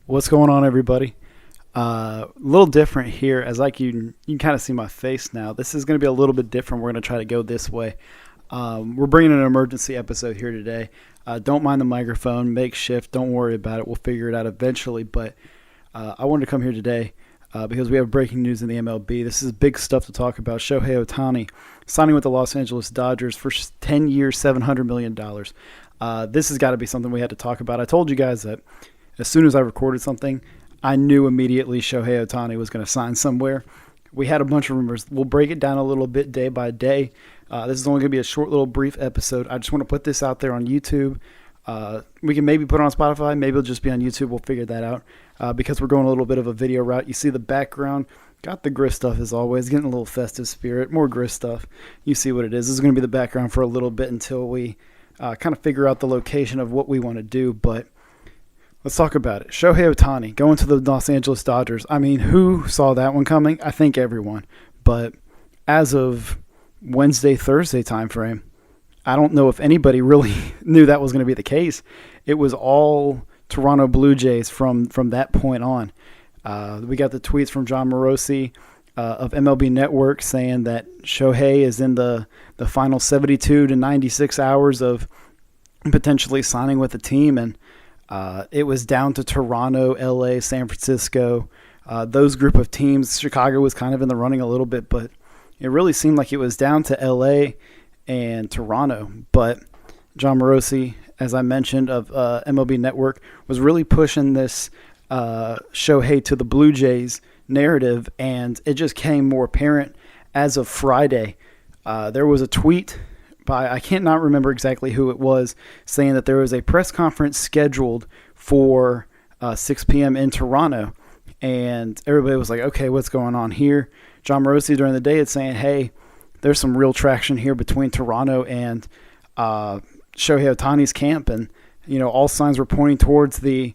What's going on, everybody? A little different here, as like you can kind of see my face now. This is going to be a little bit different. We're going to try to go this way. We're bringing an emergency episode here today. Don't mind the microphone, makeshift. Don't worry about it. We'll figure it out eventually. But I wanted to come here today because we have breaking news in the MLB. This is big stuff to talk about. Shohei Ohtani signing with the Los Angeles Dodgers for 10 years, $700 million. This has got to be something we had to talk about. I told you guys that as soon as I recorded something, I knew immediately Shohei Ohtani was going to sign somewhere. We had a bunch of rumors. We'll break it down a little bit day by day. This is only going to be a short little brief episode. I just want to put this out there on YouTube. We can maybe put it on Spotify. Maybe it'll just be on YouTube. We'll figure that out because we're going a little bit of a video route. You see the background. Got the grist stuff as always. Getting a little festive spirit. More grist stuff. You see what it is. This is going to be the background for a little bit until we kind of figure out the location of what we want to do. But let's talk about it. Shohei Ohtani going to the Los Angeles Dodgers. I mean, who saw that one coming? I think everyone. But as of Wednesday, Thursday timeframe, I don't know if anybody really knew that was going to be the case. It was all Toronto Blue Jays from that point on. We got the tweets from John Morosi of MLB Network saying that Shohei is in the final 72 to 96 hours of potentially signing with the team, and it was down to Toronto, LA, San Francisco, those group of teams. Chicago was kind of in the running a little bit, but it really seemed like it was down to LA and Toronto. But John Morosi, as I mentioned, of MLB Network, was really pushing this Shohei to the Blue Jays narrative, and it just came more apparent as of Friday. There was a tweet by, I can't not remember exactly who it was, saying that there was a press conference scheduled for 6 p.m. in Toronto, and everybody was like, okay, what's going on here? John Morosi during the day is saying, hey, there's some real traction here between Toronto and Shohei Ohtani's camp, and all signs were pointing towards the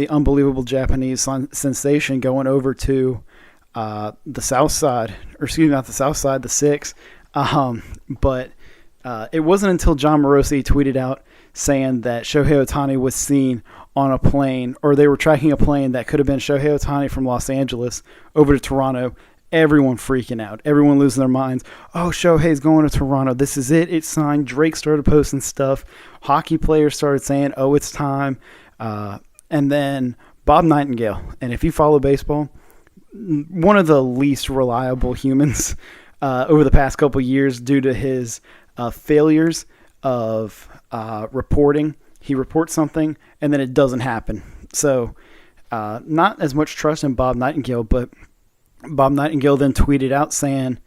unbelievable Japanese sensation going over to the south side, or excuse me, not the south side, the six. But it wasn't until John Morosi tweeted out saying that Shohei Ohtani was seen on a plane, or they were tracking a plane that could have been Shohei Ohtani from Los Angeles over to Toronto. Everyone freaking out. Everyone losing their minds. Oh, Shohei's going to Toronto. This is it. It's signed. Drake started posting stuff. Hockey players started saying, oh, it's time. And then Bob Nightingale. And if you follow baseball, one of the least reliable humans over the past couple years due to his failures of reporting. He reports something, and then it doesn't happen. So not as much trust in Bob Nightingale, but Bob Nightingale then tweeted out saying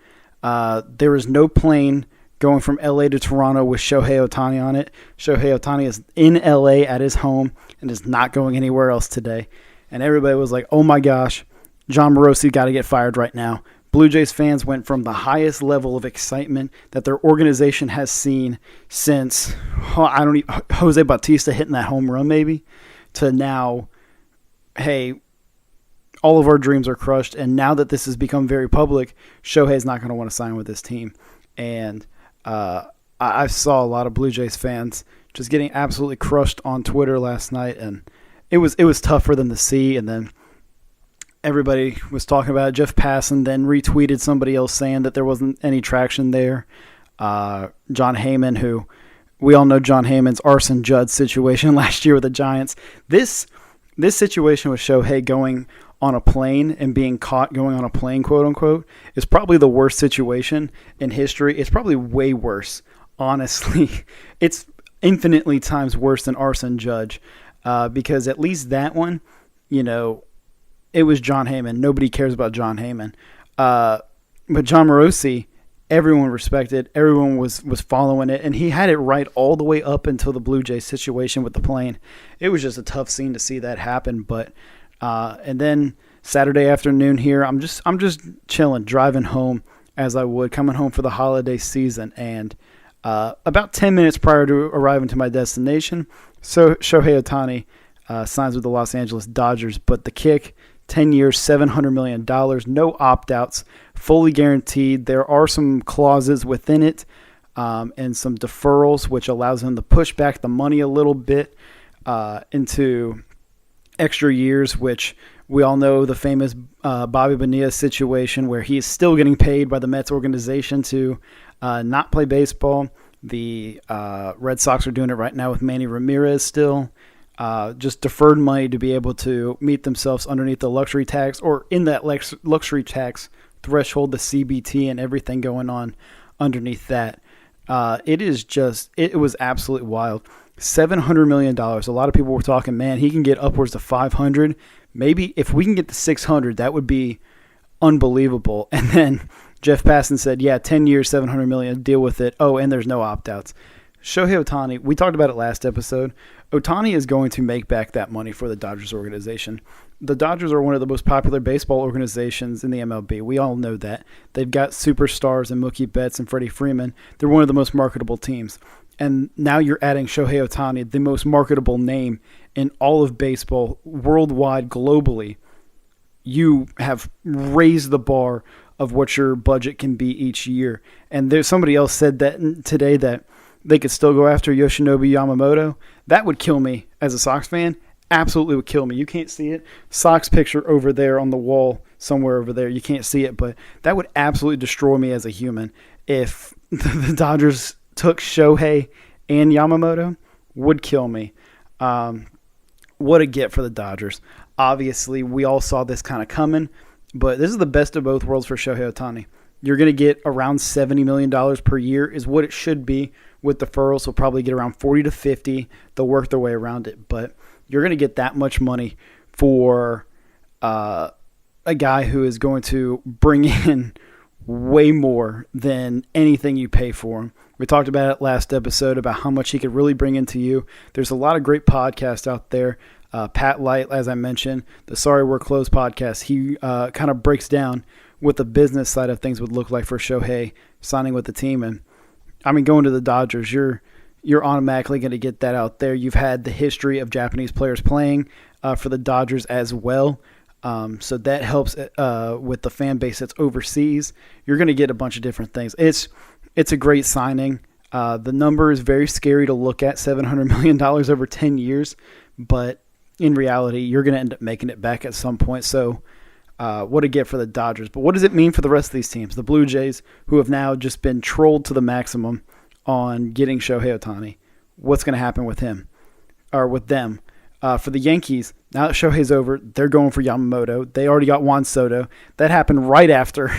there is no plane going from LA to Toronto with Shohei Ohtani on it. Shohei Ohtani is in LA at his home and is not going anywhere else today. And everybody was like, oh my gosh, John Morosi got to get fired right now. Blue Jays fans went from the highest level of excitement that their organization has seen since, Jose Bautista hitting that home run maybe, to now, hey, all of our dreams are crushed. And now that this has become very public, Shohei's not going to want to sign with this team. And I saw a lot of Blue Jays fans just getting absolutely crushed on Twitter last night, and it was tough for them to see. And then everybody was talking about it. Jeff Passan then retweeted somebody else saying that there wasn't any traction there. John Heyman, who we all know John Heyman's Arson Judd situation last year with the Giants. This situation with Shohei going on a plane and being caught going on a plane, quote unquote, is probably the worst situation in history. It's probably way worse, honestly. It's infinitely times worse than Arson Judge, because at least that one, it was John Heyman. Nobody cares about John Heyman. But John Morosi, everyone respected. Everyone was following it, and he had it right all the way up until the Blue Jays situation with the plane. It was just a tough scene to see that happen, but and then Saturday afternoon here, I'm just chilling, driving home as I would, coming home for the holiday season. And about 10 minutes prior to arriving to my destination, so Shohei Ohtani signs with the Los Angeles Dodgers. But the kick, 10 years, $700 million, no opt-outs, fully guaranteed. There are some clauses within it and some deferrals, which allows him to push back the money a little bit into extra years, which we all know the famous Bobby Bonilla situation where he is still getting paid by the Mets organization to not play baseball. The Red Sox are doing it right now with Manny Ramirez still. Just deferred money to be able to meet themselves underneath the luxury tax or in that luxury tax threshold, the CBT and everything going on underneath that. It was absolutely wild. $700 million. A lot of people were talking, man, he can get upwards to 500. Maybe if we can get to 600, that would be unbelievable. And then Jeff Passan said, yeah, 10 years, $700 million, deal with it. Oh, and there's no opt-outs. Shohei Ohtani, we talked about it last episode. Ohtani is going to make back that money for the Dodgers organization. The Dodgers are one of the most popular baseball organizations in the MLB. We all know that. They've got superstars and Mookie Betts and Freddie Freeman. They're one of the most marketable teams. And now you're adding Shohei Ohtani, the most marketable name in all of baseball, worldwide, globally. You have raised the bar of what your budget can be each year. And there's somebody else said that today that they could still go after Yoshinobu Yamamoto. That would kill me as a Sox fan. Absolutely would kill me. You can't see it. Sox picture over there on the wall, somewhere over there. You can't see it, but that would absolutely destroy me as a human if the Dodgers took Shohei and Yamamoto. Would kill me. What a get for the Dodgers. Obviously, we all saw this kind of coming, but this is the best of both worlds for Shohei Ohtani. You're going to get around $70 million per year is what it should be with deferrals. They'll probably get around 40 to 50. They'll work their way around it, but you're going to get that much money for a guy who is going to bring in way more than anything you pay for him. We talked about it last episode about how much he could really bring into you. There's a lot of great podcasts out there. Pat Light, as I mentioned, the Sorry We're Closed podcast, he kind of breaks down what the business side of things would look like for Shohei signing with the team. And I mean, going to the Dodgers, you're automatically going to get that out there. You've had the history of Japanese players playing for the Dodgers as well. So that helps with the fan base that's overseas. You're going to get a bunch of different things. It's a great signing. The number is very scary to look at, $700 million over 10 years. But in reality, you're going to end up making it back at some point. So what a get for the Dodgers. But what does it mean for the rest of these teams? The Blue Jays, who have now just been trolled to the maximum on getting Shohei Ohtani. What's going to happen with him or with them? For the Yankees, now that Shohei's over, they're going for Yamamoto. They already got Juan Soto. That happened right after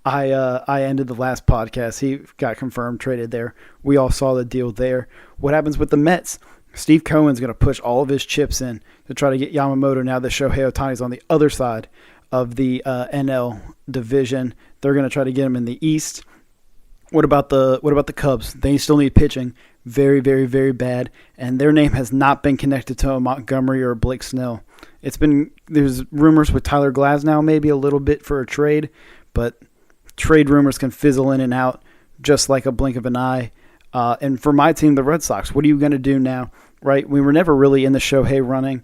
I ended the last podcast. He got confirmed, traded there. We all saw the deal there. What happens with the Mets? Steve Cohen's going to push all of his chips in to try to get Yamamoto now that Shohei Ohtani's on the other side of the NL division. They're going to try to get him in the East. What about the Cubs? They still need pitching. Very, very, very bad. And their name has not been connected to a Montgomery or a Blake Snell. There's rumors with Tyler Glasnow maybe a little bit for a trade, but trade rumors can fizzle in and out just like a blink of an eye. And for my team, the Red Sox, what are you going to do now? Right? We were never really in the Shohei running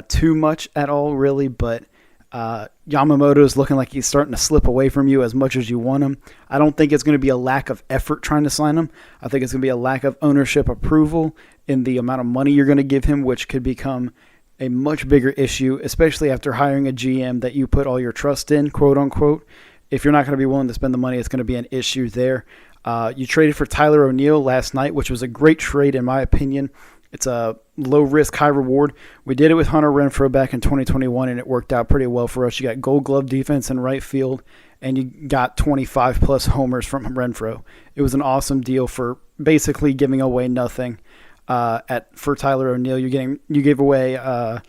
too much at all, really, but Yamamoto is looking like he's starting to slip away from you as much as you want him. I don't think it's going to be a lack of effort trying to sign him. I think it's going to be a lack of ownership approval in the amount of money you're going to give him, which could become a much bigger issue, especially after hiring a GM that you put all your trust in, quote unquote. If you're not going to be willing to spend the money, it's going to be an issue there. You traded for Tyler O'Neill last night, which was a great trade in my opinion. It's a low risk, high reward. We did it with Hunter Renfroe back in 2021, and it worked out pretty well for us. You got Gold Glove defense in right field, and you got 25 plus homers from Renfroe. It was an awesome deal for basically giving away nothing. For Tyler O'Neill, you gave away, I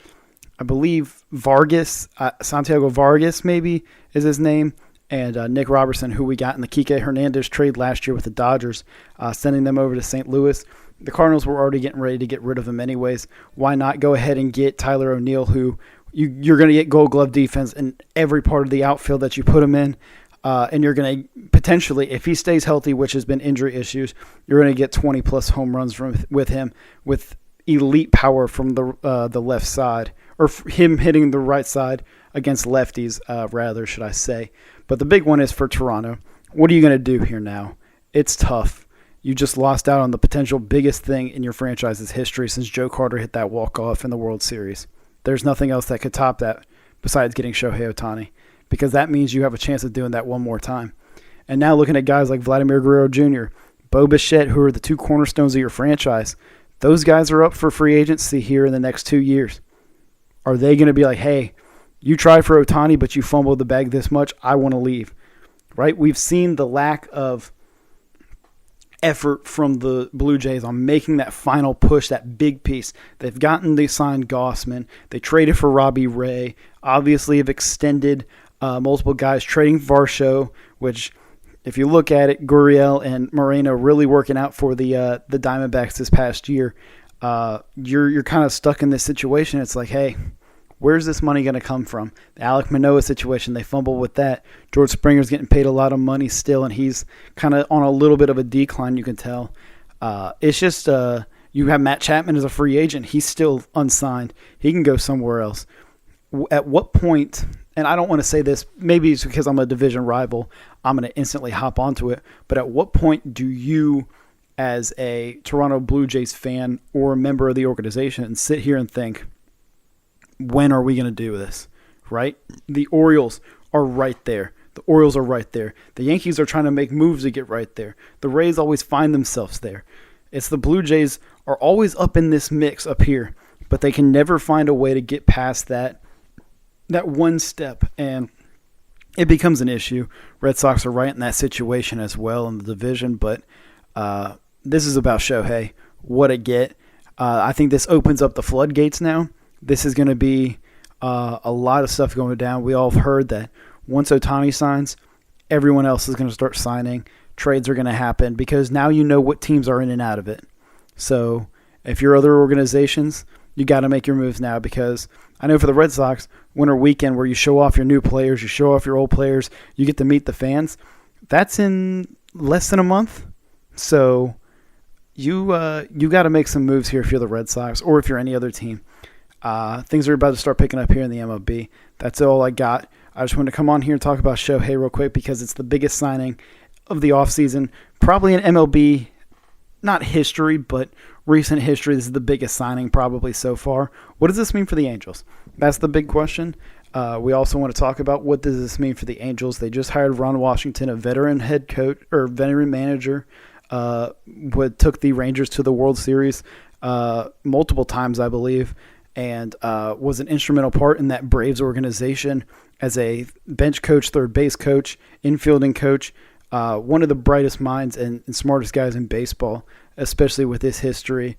believe Vargas, Santiago Vargas maybe is his name, and Nick Robertson, who we got in the Kike Hernandez trade last year with the Dodgers, sending them over to St. Louis. The Cardinals were already getting ready to get rid of him anyways. Why not go ahead and get Tyler O'Neill, who you're going to get Gold Glove defense in every part of the outfield that you put him in, and you're going to potentially, if he stays healthy, which has been injury issues, you're going to get 20-plus home runs with him with elite power from the left side, or him hitting the right side against lefties, rather, should I say. But the big one is for Toronto. What are you going to do here now? It's tough. You just lost out on the potential biggest thing in your franchise's history since Joe Carter hit that walk-off in the World Series. there's nothing else that could top that besides getting Shohei Ohtani, because that means you have a chance of doing that one more time. And now looking at guys like Vladimir Guerrero Jr., Bo Bichette, who are the two cornerstones of your franchise, those guys are up for free agency here in the next 2 years. Are they going to be like, hey, you tried for Ohtani, but you fumbled the bag this much, I want to leave, right? We've seen the lack of effort from the Blue Jays on making that final push, that big piece. They signed Gossman. They traded for Robbie Ray. Obviously have extended multiple guys, trading Varsho, which if you look at it, Gurriel and Moreno really working out for the Diamondbacks this past year. You're kind of stuck in this situation. It's like, hey, where's this money going to come from? The Alek Manoah situation, they fumble with that. George Springer's getting paid a lot of money still, and he's kind of on a little bit of a decline, you can tell. It's just you have Matt Chapman as a free agent. He's still unsigned. He can go somewhere else. At what point, and I don't want to say this, maybe it's because I'm a division rival, I'm going to instantly hop onto it, but at what point do you, as a Toronto Blue Jays fan or a member of the organization, sit here and think, when are we going to do this, right? The Orioles are right there. The Orioles are right there. The Yankees are trying to make moves to get right there. The Rays always find themselves there. It's the Blue Jays are always up in this mix up here, but they can never find a way to get past that one step, and it becomes an issue. Red Sox are right in that situation as well in the division, but this is about Shohei. What a get. I think this opens up the floodgates now. This is going to be a lot of stuff going down. We all have heard that once Ohtani signs, everyone else is going to start signing. Trades are going to happen because now you know what teams are in and out of it. So if you're other organizations, you got to make your moves now, because I know for the Red Sox, winter weekend where you show off your new players, you show off your old players, you get to meet the fans, that's in less than a month. So you got to make some moves here if you're the Red Sox or if you're any other team. Things are about to start picking up here in the MLB. That's all I got. I just wanted to come on here and talk about Shohei real quick because it's the biggest signing of the offseason. Probably in MLB, not history, but recent history. This is the biggest signing probably so far. What does this mean for the Angels? That's the big question. We also want to talk about what does this mean for the Angels. They just hired Ron Washington, a veteran head coach or veteran manager, took the Rangers to the World Series multiple times, I believe, and was an instrumental part in that Braves organization as a bench coach, third base coach, infielding coach, one of the brightest minds and smartest guys in baseball, especially with his history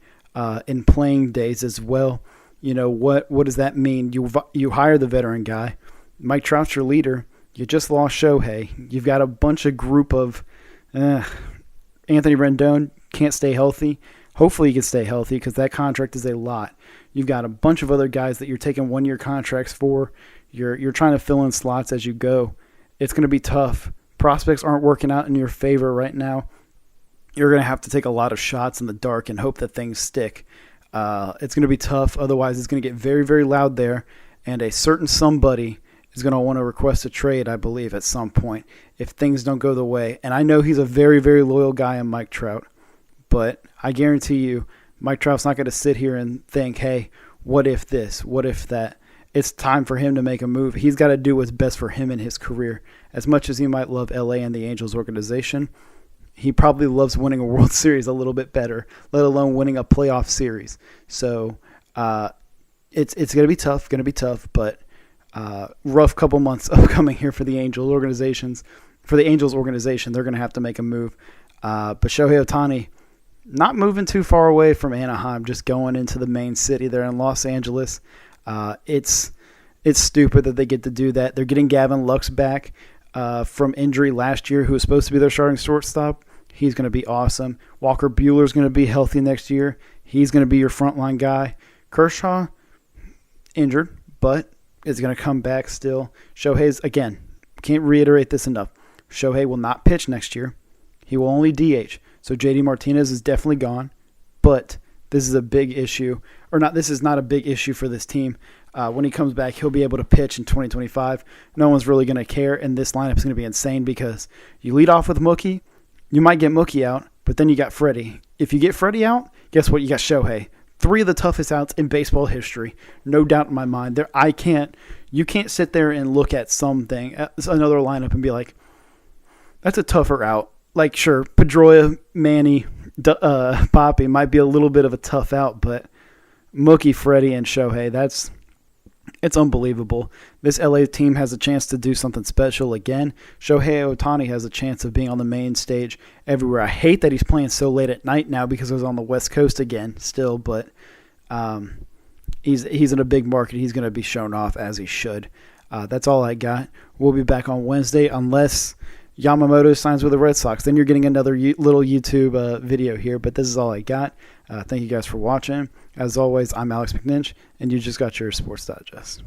in playing days as well. You know, what does that mean? You hire the veteran guy. Mike Trout's your leader. You just lost Shohei. You've got a bunch of group of Anthony Rendon can't stay healthy. Hopefully he can stay healthy because that contract is a lot. You've got a bunch of other guys that you're taking one-year contracts for. You're trying to fill in slots as you go. It's going to be tough. Prospects aren't working out in your favor right now. You're going to have to take a lot of shots in the dark and hope that things stick. It's going to be tough. Otherwise, it's going to get very, very loud there, and a certain somebody is going to want to request a trade, I believe, at some point if things don't go the way. And I know he's a very, very loyal guy in Mike Trout, but I guarantee you Mike Trout's not going to sit here and think, hey, what if this? What if that? It's time for him to make a move. He's got to do what's best for him in his career. As much as he might love LA and the Angels organization, he probably loves winning a World Series a little bit better, let alone winning a playoff series. So it's going to be tough, but rough couple months upcoming here for the Angels organizations. For the Angels organization, they're going to have to make a move. But Shohei Ohtani, not moving too far away from Anaheim, just going into the main city there in Los Angeles. It's stupid that they get to do that. They're getting Gavin Lux back from injury last year, who was supposed to be their starting shortstop. He's going to be awesome. Walker Buehler's going to be healthy next year. He's going to be your frontline guy. Kershaw, injured, but is going to come back still. Shohei's, again, can't reiterate this enough. Shohei will not pitch next year. He will only DH. So JD Martinez is definitely gone, but this is a big issue. Or not, this is not a big issue for this team. When he comes back, he'll be able to pitch in 2025. No one's really going to care, and this lineup is going to be insane because you lead off with Mookie, you might get Mookie out, but then you got Freddie. If you get Freddie out, guess what? You got Shohei. three of the toughest outs in baseball history, no doubt in my mind. You can't sit there and look at another lineup and be like, that's a tougher out. Like, sure, Pedroia, Manny, Poppy might be a little bit of a tough out, but Mookie, Freddie, and Shohei, it's unbelievable. This LA team has a chance to do something special again. Shohei Ohtani has a chance of being on the main stage everywhere. I hate that he's playing so late at night now because it was on the West Coast again still, but he's in a big market. He's going to be shown off as he should. That's all I got. We'll be back on Wednesday unless Yamamoto signs with the Red Sox. Then you're getting another little YouTube video here, but this is all I got. Thank you guys for watching. As always, I'm Alex McNinch, and you just got your Sports Digest.